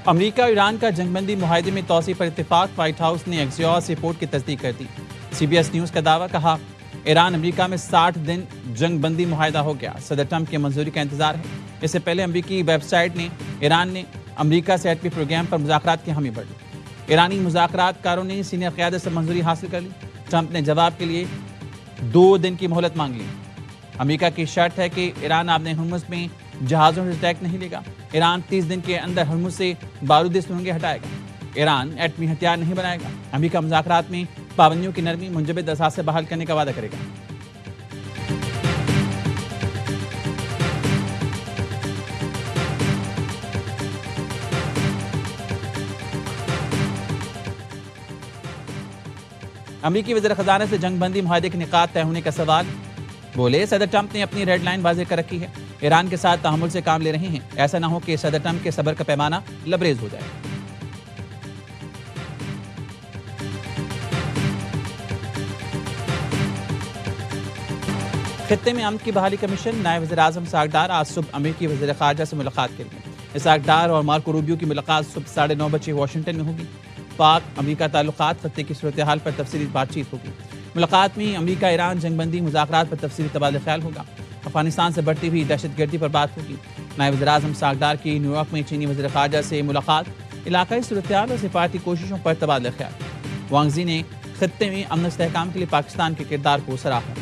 امریکہ اور ایران کا جنگ بندی معاہدے میں توسیع پر اتفاق، وائٹ ہاؤس نے ایکسیوس رپورٹ کی تصدیق کر دی۔ سی بی ایس نیوز کا دعویٰ، کہا ایران امریکہ میں 60 دن جنگ بندی معاہدہ ہو گیا، صدر ٹرمپ کی منظوری کا انتظار ہے۔ اس سے پہلے امریکی ویب سائٹ نے ایران نے امریکہ سے ایٹمی پروگرام پر مذاکرات کی حامی بڑھ دی۔ ایرانی مذاکرات کاروں نے سینئر قیادت سے منظوری حاصل کر لی۔ ٹرمپ نے جواب کے لیے 2 دن کی مہلت مانگ لی۔ امریکہ کی شرط ہے کہ ایران آبِ ہرمز میں جہازوں سے اٹیک نہیں لے گا۔ ایران 30 دن کے اندر ہرمز سے بارودی سرنگیں ہٹائے گا۔ ایران ایٹمی ہتھیار نہیں بنائے گا۔ امریکہ مذاکرات میں پابندیوں کی نرمی، منجمد اثاثے بحال کرنے کا وعدہ کرے گا۔ امریکی وزیر خزانہ سے جنگ بندی معاہدے کے نکات طے ہونے کا سوال، بولے صدر ٹرمپ نے اپنی ریڈ لائن واضح کر رکھی ہے، ایران کے ساتھ تحمل سے کام لے رہے ہیں، ایسا نہ ہو کہ صدر ٹرمپ کے صبر کا پیمانہ لبریز ہو جائے۔ خطے میں امن کی بحالی کمیشن، نائب وزیر اعظم اسحاق ڈار آج صبح امریکی وزیر خارجہ سے ملاقات کریں گے۔ اسحاق ڈار اور مارکو روبیو کی ملاقات صبح 9:30 بجے واشنگٹن میں ہوگی۔ پاک امریکہ تعلقات، خطے کی صورتحال پر تفصیلی بات چیت ہوگی۔ ملاقات میں امریکہ ایران جنگ بندی مذاکرات پر تفصیلی تبادلہ خیال ہوگا۔ افغانستان سے بڑھتی ہوئی دہشت گردی پر بات ہوگی۔ نائب وزیر اعظم اسحاق ڈار کی نیو یارک میں چینی وزیر خارجہ سے ملاقات، علاقائی صورتحال اور سفارتی کوششوں پر تبادلہ خیال۔ وانگ زی نے خطے میں امن و استحکام کے لیے پاکستان کے کردار کو سراہا۔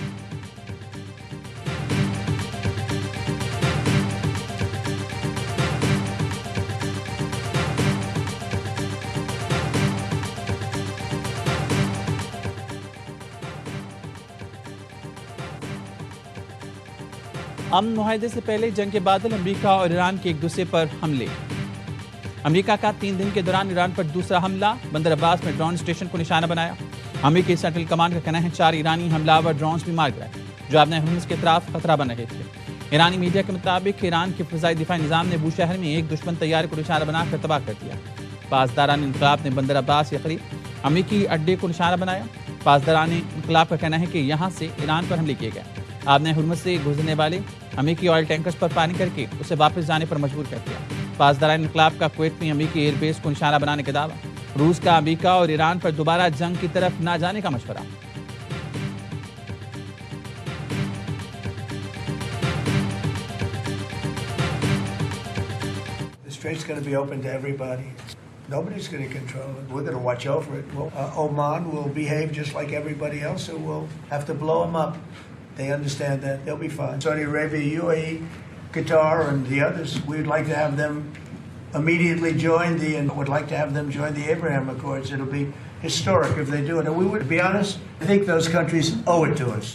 امن معاہدے سے پہلے جنگ کے بادل، امریکہ اور ایران کے ایک دوسرے پر حملے۔ امریکہ کا 3 دن کے دوران ایران پر دوسرا حملہ، بندر عباس میں ڈرون اسٹیشن کو نشانہ بنایا۔ امریکی سینٹرل کمانڈ کا کہنا ہے 4 ایرانی حملہ آور ڈرونز بھی مار گئے جو آبِ ہرمز کے اطراف خطرہ بن رہے تھے۔ ایرانی میڈیا کے مطابق ایران کے فضائی دفاعی نظام نے بوشہر میں ایک دشمن طیارے کو نشانہ بنا کر تباہ کر دیا۔ پاسداران انقلاب نے بندر عباس کے قریب امریکی اڈے کو نشانہ بنایا۔ پاسداران انقلاب کا کہنا ہے کہ یہاں سے ایران پر حملے کیے گئے۔ آبِ ہرمز سے گزرنے والے امریکی آئل ٹینکرز پر فائرنگ کر کے اسے واپس جانے پر مجبور کر دیا۔ پاسداران انقلاب کا کویت میں امریکی ایئر بیس کو نشانہ بنانے کا دعویٰ۔ روس کا امریکہ اور ایران پر دوبارہ جنگ کی طرف نہ جانے کا مشورہ۔ The strait's going to be open to everybody. Nobody's going to control it. We're going to watch over it. Oman will behave just like everybody else, and we'll have to blow them up. They understand that. They'll be fine. Saudi Arabia, UAE, Qatar, and the others, we'd like to have them immediately join and would like to have them join the Abraham Accords. It'll be historic if they do it. And we would, to be honest, I think those countries owe it to us.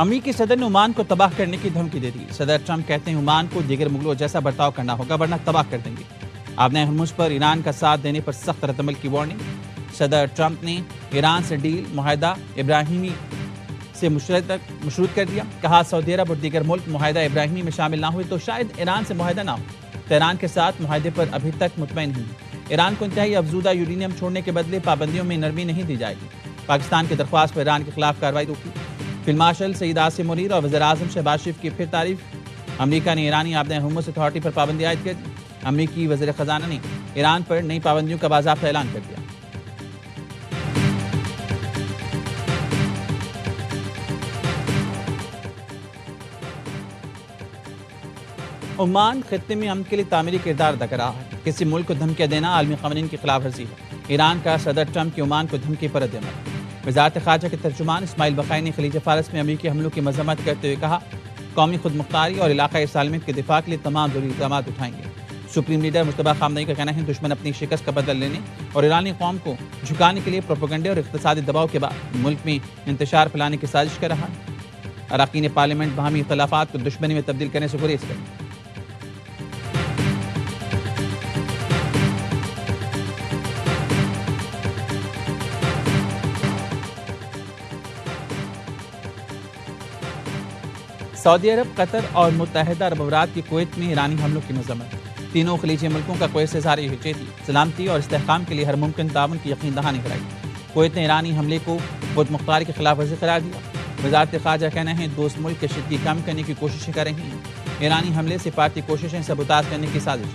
امریکی صدر نے Oman کو تباہ کرنے کی دھمکی دے دی۔ صدر Trump کہتے ہیں عمان کو دیگر مغلوں جیسا برتاؤ کرنا ہوگا ورنہ تباہ کر دیں گے۔ آبِ ہرمز پر ایران کا ساتھ دینے پر سخت ردعمل کی وارننگ۔ صدر ٹرمپ نے ایران سے ڈیل معاہدہ ابراہیمی سے مشروط کر دیا۔ کہا سعودی عرب اور دیگر ملک معاہدہ ابراہیمی میں شامل نہ ہوئے تو شاید ایران سے معاہدہ نہ ہو۔ تہران کے ساتھ معاہدے پر ابھی تک مطمئن نہیں۔ ایران کو انتہائی افزودہ یورینیم چھوڑنے کے بدلے پابندیوں میں نرمی نہیں دی جائے گی۔ پاکستان کی درخواست پر ایران کے خلاف کارروائی روکی۔ فیلڈ مارشل سعید عاصم منیر اور وزیر اعظم شہباز شریف کی پھر تعریف۔ امریکہ نے ایرانی آبِ ہرمز اتھارٹی پر پابندی عائد کر دی۔ امریکی وزیر خزانہ نے ایران پر نئی پابندیوں کا باضابطہ اعلان کر دیا۔ عمان خطے میں امن کے لیے تعمیری کردار ادا کر رہا ہے۔ کسی ملک کو دھمکیاں دینا عالمی قوانین کی خلاف ورزی ہے۔ ایران کا صدر ٹرمپ کی عمان کو دھمکی پر رد عمل۔ وزارت خارجہ کے ترجمان اسماعیل بقائی نے خلیج فارس میں امریکی حملوں کی مذمت کرتے ہوئے کہا قومی خود مختاری اور علاقائی سالمیت کے دفاع کے لیے تمام ضروری اقدامات اٹھائیں گے۔ سپریم لیڈر مجتبیٰ خامنئی کا کہنا ہے دشمن اپنی شکست کا بدلہ لینے اور ایرانی قوم کو جھکانے کے لیے پروپیگنڈے اور اقتصادی دباؤ کے بعد ملک میں انتشار پھیلانے کی سازش کر رہا ہے۔ اراکین پارلیمنٹ باہمی اختلافات کو دشمنی میں تبدیل کرنے سے گریز کریں۔ سعودی عرب، قطر اور متحدہ عرب امارات کی کویت میں ایرانی حملوں کی مذمت۔ تینوں خلیجی ملکوں کا کویت سے اظہار یکجہتی، سلامتی اور استحکام کے لیے ہر ممکن تعاون کی یقین دہانی کرائی۔ کویت نے ایرانی حملے کو خود مختاری کی خلاف ورزی قرار دیا۔ وزارت خارجہ کہنا ہے دوست ملک کی شدگی کم کرنے کی کوششیں کر رہی ہیں۔ ایرانی حملے سفارتی کوششیں سبوتاژ کرنے کی سازش.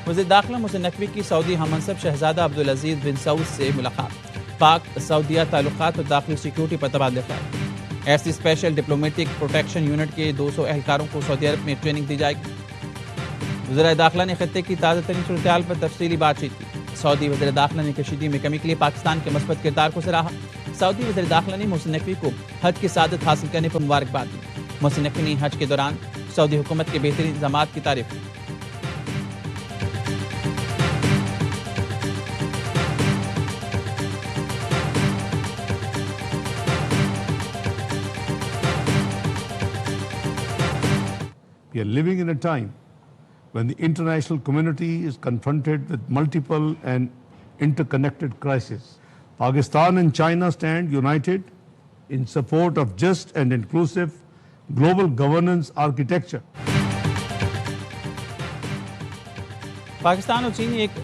وزیر داخلہ محسن نقوی کی سعودی ہم منصب شہزادہ عبدالعزیز بن سعود سے ملاقات. پاک سعودیہ تعلقات اور داخلی سیکیورٹی پر تبادلہ خیال. ایسی اسپیشل ڈپلومیٹک پروٹیکشن یونٹ کے 200 اہلکاروں کو سعودی عرب میں ٹریننگ دی جائے گی. وزیر داخلہ نے خطے کی تازہ ترین صورتحال پر تفصیلی بات چیت کی. سعودی وزیر داخلہ نے کشیدگی میں کمی کے لیے پاکستان کے مثبت کردار کو سراہا. سعودی وزیر داخلہ نے محسن نقوی کو حج کی سعادت حاصل کرنے پر مبارکباد دی. محسن نقوی نے حج کے دوران سعودی حکومت کے بہترین انتظامات کی تعریف کی. We are living in a time when the international community is confronted with multiple and interconnected crises. Pakistan and China stand united in support of just and inclusive global governance architecture. Pakistan اور چین ایک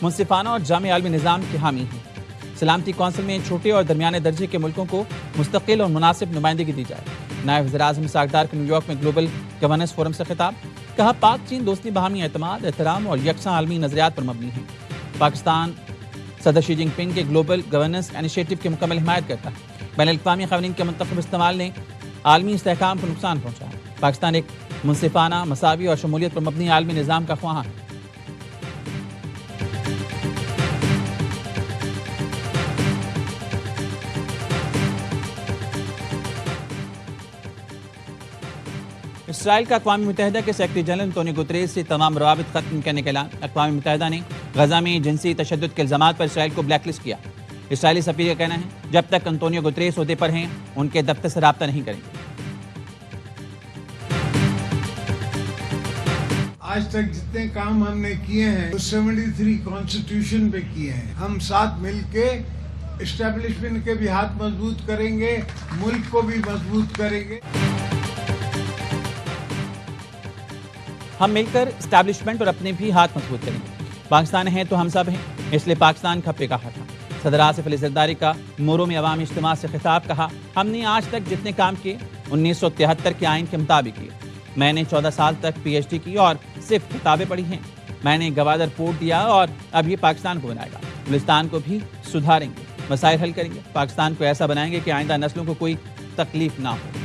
منصفانہ اور جامع عالمی نظام کے حامی ہیں. سلامتی کونسل میں چھوٹے اور درمیانے درجے کے ملکوں کو مستقل اور مناسب نمائندگی دی جائے. نائب وزیر اعظم اسحاق ڈار کا نیو یارک میں گلوبل گورننس فورم سے خطاب. کہا پاک چین دوستی باہمی اعتماد، احترام اور یکساں عالمی نظریات پر مبنی ہے. پاکستان صدر شی جن پنگ کے گلوبل گورننس انیشیٹو کی مکمل حمایت کرتا ہے. بین الاقوامی قوانین کے منتخب استعمال نے عالمی استحکام کو نقصان پہنچایا. پاکستان ایک منصفانہ، مساوی اور شمولیت پر مبنی عالمی نظام کا خواہاں ہے. اسرائیل کا اقوام متحدہ کے سیکرٹری جنرل انتونیو گوتریز سے تمام روابط ختم کرنے کا اعلان. اقوام متحدہ نے غزہ میں جنسی تشدد کے الزامات پر اسرائیل کو بلیک لسٹ کیا. اسرائیلی سفیر کا کہنا ہے جب تک انتونیو گوتریز عہدے پر ہیں ان کے دفتر سے رابطہ نہیں کریں گے. آج تک جتنے کام ہم نے کیے ہیں 73 کانسٹیٹیوشن پہ کیے ہیں. ہم ساتھ مل کے اسٹیبلشمنٹ کے بھی ہاتھ مضبوط کریں گے، ملک کو بھی مضبوط کریں گے. ہم مل کر اسٹیبلشمنٹ اور اپنے بھی ہاتھ مضبوط کریں گے. پاکستان ہیں تو ہم سب ہیں، اس لیے پاکستان کھپے کہا تھا. صدر آصف علی زرداری کا مورو میں عوامی اجتماع سے خطاب. کہا ہم نے آج تک جتنے کام کیے 1973 کے آئین کے مطابق کیے. میں نے 14 سال تک پی ایچ ڈی کی اور صرف کتابیں پڑھی ہیں. میں نے گوادر پورٹ دیا اور اب یہ پاکستان کو بنائے گا. بلوچستان کو بھی سدھاریں گے، مسائل حل کریں گے. پاکستان کو ایسا بنائیں گے کہ آئندہ نسلوں کو کوئی تکلیف نہ ہو.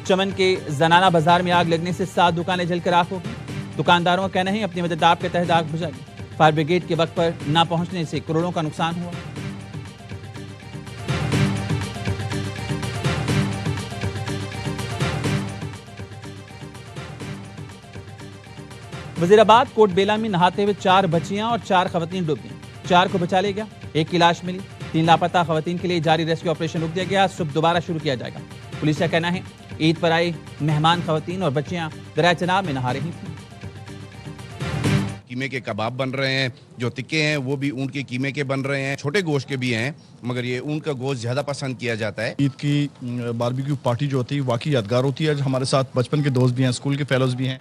چمن کے زنانہ بازار میں آگ لگنے سے 7 دکانیں جل کر راکھ ہو گئی. دکانداروں کا کہنا ہے اپنی مدد آپ کے تحت آگ بجھائی. فائر بریگیڈ کے وقت پر نہ پہنچنے سے کروڑوں کا نقصان ہوا. وزیر آباد کوٹ بیلا میں نہاتے ہوئے 4 بچیاں اور 4 خواتین ڈوب گئیں. 4 کو بچا لیا گیا، 1 کی لاش ملی. 3 لاپتہ خواتین کے لیے جاری ریسکیو آپریشن روک دیا گیا. صبح دوبارہ شروع کیا جائے گا. پولیس کا کہنا ہے عید پر آئی مہمان خواتین اور بچیاں دریائے چناب میں نہا رہی تھیں. قیمے کے کباب بن رہے ہیں، جو تکے ہیں وہ بھی اونٹ کے قیمے کے بن رہے ہیں. چھوٹے گوشت کے بھی ہیں مگر یہ اونٹ کا گوشت زیادہ پسند کیا جاتا ہے. عید کی باربیکیو پارٹی جو ہوتی ہے واقعی یادگار ہوتی ہے. ہمارے ساتھ بچپن کے دوست بھی ہیں، اسکول کے فیلوز بھی ہیں.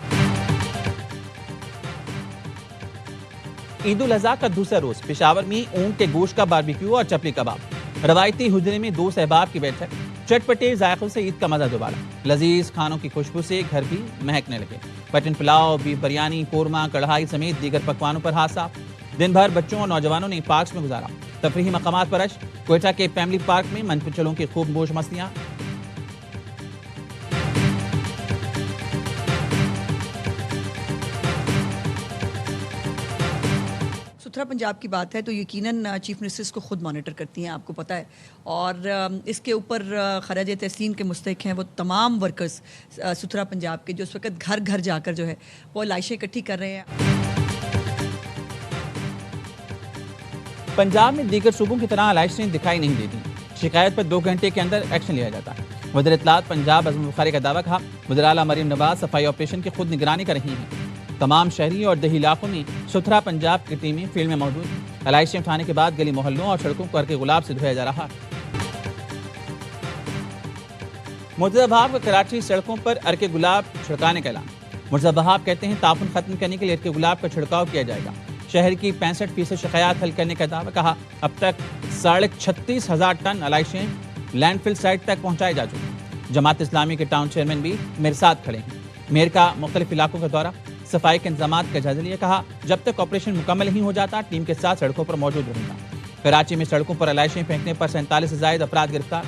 عید الاضحیٰ کا دوسرا روز پشاور میں اونٹ کے گوشت کا باربیکیو اور چپلی کباب. روایتی حجرے میں 2 احباب کی بیٹھک. چٹپٹے ذائقوں سے عید کا مزہ دوبارہ. لذیذ کھانوں کی خوشبو سے گھر بھی مہکنے لگے. مٹن پلاؤ، بیف بریانی، قورمہ، کڑھائی سمیت دیگر پکوانوں پر ہاتھ صاف. دن بھر بچوں اور نوجوانوں نے پارکس میں گزارا. تفریحی مقامات پر رش. کوئٹہ کے فیملی پارک میں منچلوں کی خوب گوش مستیاں. ستھرا پنجاب کی بات ہے تو یقیناً چیف منسٹرز کو خود مانیٹر کرتی ہیں، آپ کو پتہ ہے. اور اس کے اوپر خراج تحسین کے مستحق ہیں وہ تمام ورکرز ستھرا پنجاب کے جو اس وقت گھر گھر جا کر جو ہے وہ لاشیں اکٹھی کر رہے ہیں. پنجاب میں دیگر صوبوں کی طرح لائٹیں دکھائی نہیں دیتی. شکایت پر 2 گھنٹے کے اندر ایکشن لیا جاتا ہے. وزیر اطلاعات پنجاب عظم بخاری کا دعویٰ. کہا وزیر اعلیٰ مریم نواز صفائی آپریشن کی خود نگرانی کر رہی ہیں. تمام شہری اور دیہی علاقوں میں ستھرا پنجاب کی ٹیمیں فیلڈ میں موجود ہیں. علائشیں اٹھانے کے بعد گلی محلوں اور سڑکوں کو عرق گلاب سے دھویا جا رہا ہے. مرتضی بہاب کا کراچی سڑکوں پر ارکے گلاب چھڑکانے کا اعلان۔ مرتضی بہاب کہتے ہیں تعاون ختم کرنے کے لیے ارکے گلاب کا چھڑکاؤ کیا جائے گا۔ شہر کی 65% شکایات حل کرنے کا دعویٰ، کہا اب تک 36,500 ٹن علائشیں لینڈ فل سائٹ تک پہنچائے جا چکے ہیں۔ جماعت اسلامی کے ٹاؤن چیئرمین بھی میرے ساتھ کھڑے ہیں۔ میئر کا مختلف علاقوں کا دورہ، صفائی کے انتظامات کا جائزہ لیا، کہا جب تک آپریشن مکمل نہیں ہو جاتا ٹیم کے ساتھ سڑکوں پر موجود رہوں گا۔ کراچی میں سڑکوں پر علائشیں پھینکنے پر 47 سے زائد افراد گرفتار۔